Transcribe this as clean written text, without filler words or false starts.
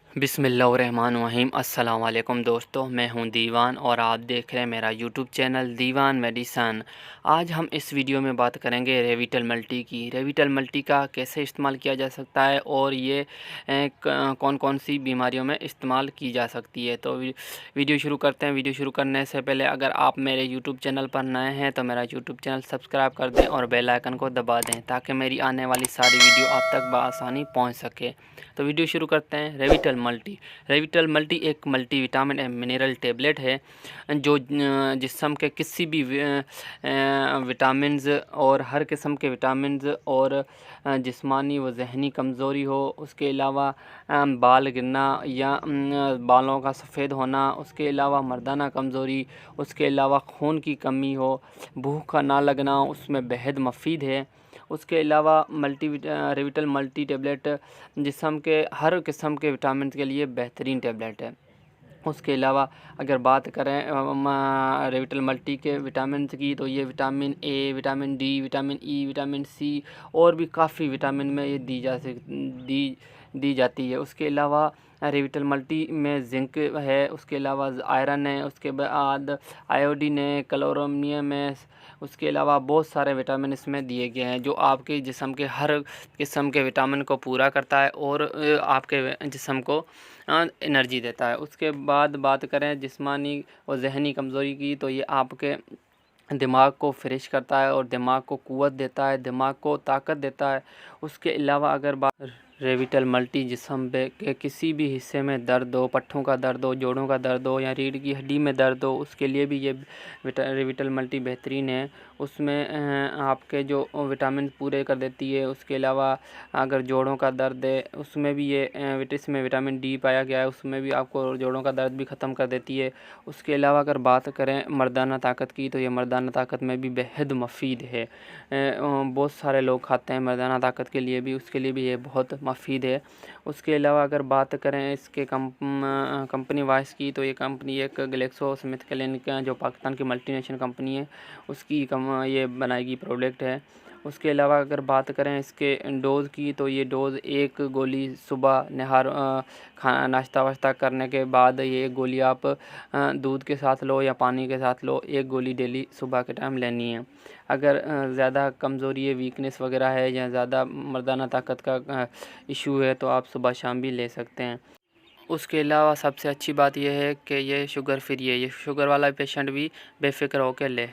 बिस्मिल्लाहिर्रहमानिर्रहीम। अस्सलाम वालेकुम दोस्तों, मैं हूं दीवान और आप देख रहे हैं मेरा यूट्यूब चैनल दीवान मेडिसन। आज हम इस वीडियो में बात करेंगे रेविटल मल्टी की। रेविटल मल्टी का कैसे इस्तेमाल किया जा सकता है और ये कौन कौन सी बीमारियों में इस्तेमाल की जा सकती है। तो वीडियो शुरू करते हैं। वीडियो शुरू करने से पहले अगर आप मेरे यूट्यूब चैनल पर नए हैं तो मेरा यूट्यूब चैनल सब्सक्राइब कर दें और बेल आइकन को दबा दें ताकि मेरी आने वाली सारी वीडियो आप तक बआसानी पहुँच सके। तो वीडियो शुरू करते हैं। रेविटल मल्टी एक multi vitamin and mineral tablet है जो जिस्म के किसी भी विटामिन्स और हर किस्म के विटामिन्स और जिस्मानी व जहनी कमज़ोरी हो, उसके अलावा बाल गिरना या बालों का सफ़ेद होना, उसके अलावा मर्दाना कमज़ोरी, उसके अलावा खून की कमी हो, भूख का ना लगना, उसमें बेहद मुफीद है। उसके अलावा रेविटल मल्टी टेबलेट जिस्म के हर किस्म के विटामिन के लिए बेहतरीन टेबलेट है। उसके अलावा अगर बात करें रेविटल मल्टी के विटामिन की तो ये vitamin A, vitamin D, vitamin E, vitamin C और भी काफ़ी विटामिन में ये दी जाती है। उसके अलावा रेविटल मल्टी में जिंक है, उसके अलावा आयरन है, उसके बाद आयोडीन है, कैल्शियम है। उसके अलावा बहुत सारे विटामिन इसमें दिए गए हैं जो आपके जिस्म के हर किस्म के विटामिन को पूरा करता है और आपके जिस्म को एनर्जी देता है। उसके बाद बात करें जिस्मानी और जहनी कमज़ोरी की तो ये आपके दिमाग को फ्रेश करता है और दिमाग को क़ुव्वत देता है, दिमाग को ताकत देता है। उसके अलावा अगर बात रेविटल मल्टी जिस्म के किसी भी हिस्से में दर्द हो, पट्ठों का दर्द हो, जोड़ों का दर्द हो या रीढ़ की हड्डी में दर्द हो, उसके लिए भी ये रेविटल मल्टी बेहतरीन है। उसमें आपके जो विटामिन पूरे कर देती है। उसके अलावा अगर जोड़ों का दर्द है उसमें भी ये इसमें विटामिन डी पाया गया है, उसमें भी आपको जोड़ों का दर्द भी ख़त्म कर देती है। उसके अलावा अगर बात करें मर्दाना ताकत की तो ये मर्दाना ताकत में भी बेहद मुफीद है। बहुत सारे लोग खाते हैं मर्दाना ताकत के लिए भी, उसके लिए भी ये बहुत मुफीद है। उसके अलावा अगर बात करें इसके कंपनी वाइज की तो ये कंपनी एक ग्लेक्सो स्मिथ क्लाइन का जो पाकिस्तान की मल्टीनेशनल कंपनी है उसकी ये बनाएगी प्रोडक्ट है। उसके अलावा अगर बात करें इसके डोज़ की तो ये डोज़ एक गोली सुबह खाना नाश्ता वाश्ता करने के बाद ये एक गोली आप दूध के साथ लो या पानी के साथ लो, एक गोली डेली सुबह के टाइम लेनी है। अगर ज़्यादा कमज़ोरी है, वीकनेस वगैरह है या ज़्यादा मर्दाना ताकत का इशू है तो आप सुबह शाम भी ले सकते हैं। उसके अलावा सबसे अच्छी बात यह है कि ये शुगर फ्री है, ये शुगर वाला पेशेंट भी बेफ़िक्र होकर ले।